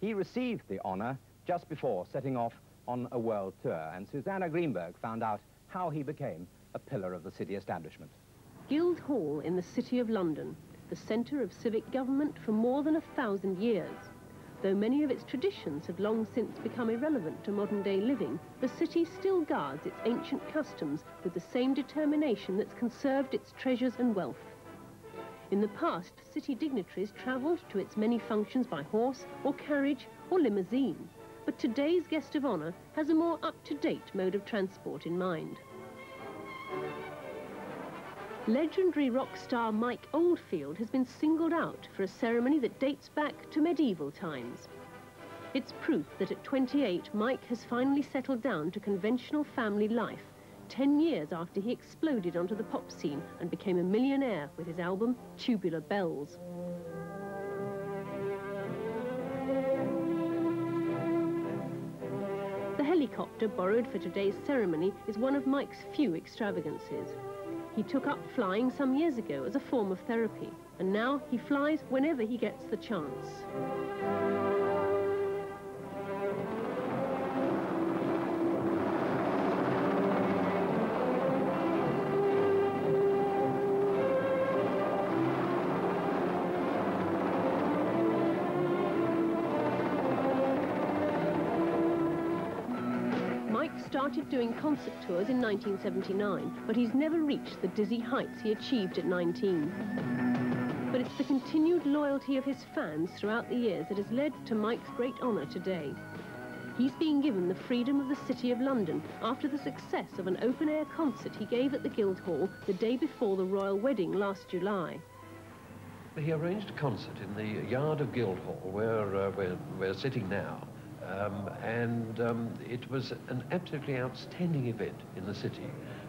He received the honour just before setting off on a world tour, and Susanna Greenberg found out how he became a pillar of the city establishment. Guildhall in the City of London, the centre of civic government for more than 1,000 years. Though many of its traditions have long since become irrelevant to modern-day living, the city still guards its ancient customs with the same determination that's conserved its treasures and wealth. In the past, city dignitaries travelled to its many functions by horse or carriage or limousine, but today's guest of honour has a more up-to-date mode of transport in mind. Legendary rock star Mike Oldfield has been singled out for a ceremony that dates back to medieval times. It's proof that at 28, Mike has finally settled down to conventional family life, 10 years after he exploded onto the pop scene and became a millionaire with his album Tubular Bells. The helicopter borrowed for today's ceremony is one of Mike's few extravagances. He took up flying some years ago as a form of therapy, and now he flies whenever he gets the chance. Started doing concert tours in 1979, but he's never reached the dizzy heights he achieved at 19. But it's the continued loyalty of his fans throughout the years that has led to Mike's great honour today. He's being given the freedom of the City of London after the success of an open-air concert he gave at the Guildhall the day before the royal wedding last July. He arranged a concert in the yard of Guildhall, where we're sitting now. It was an absolutely outstanding event in the city.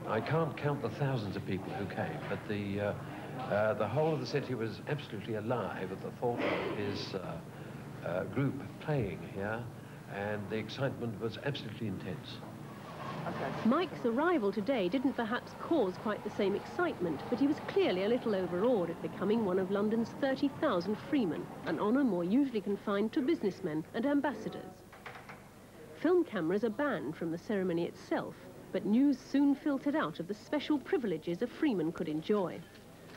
I can't count the thousands of people who came, but the whole of the city was absolutely alive at the thought of his group playing here, and the excitement was absolutely intense. Okay. Mike's arrival today didn't perhaps cause quite the same excitement, but he was clearly a little overawed at becoming one of London's 30,000 freemen, an honour more usually confined to businessmen and ambassadors. Film cameras are banned from the ceremony itself, but news soon filtered out of the special privileges a freeman could enjoy.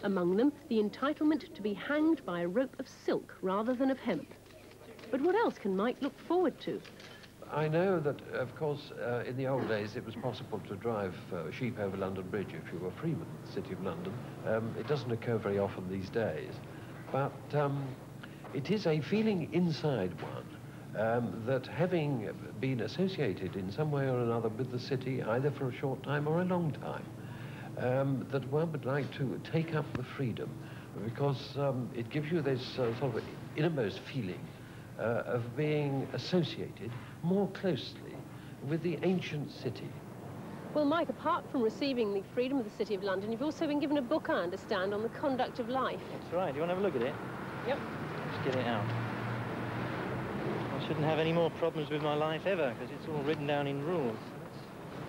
Among them, the entitlement to be hanged by a rope of silk rather than of hemp. But what else can Mike look forward to? I know that, of course, in the old days it was possible to drive sheep over London Bridge if you were a freeman in the City of London. It doesn't occur very often these days, but it is a feeling inside one that, having been associated in some way or another with the city, either for a short time or a long time, that one would like to take up the freedom, because it gives you this sort of innermost feeling of being associated more closely with the ancient city. Well, Mike, apart from receiving the freedom of the City of London, you've also been given a book, I understand, on the conduct of life. That's right. Do you want to have a look at it? Yep. Let's get it out. I shouldn't have any more problems with my life ever, because it's all written down in rules. So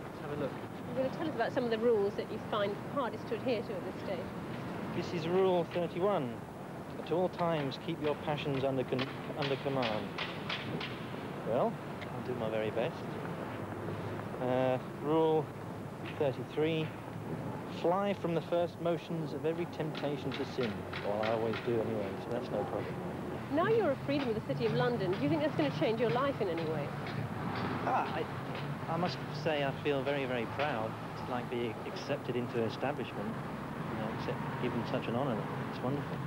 let's have a look. You're going to tell us about some of the rules that you find hardest to adhere to at this stage. This is Rule 31. At all times, keep your passions under command. Well, I'll do my very best. Rule 33. Fly from the first motions of every temptation to sin. Well, I always do anyway, so that's no problem. Now you're a freedom of the City of London, do you think that's going to change your life in any way? I must say I feel very, very proud. It's like being accepted into an establishment, given such an honour. It's wonderful.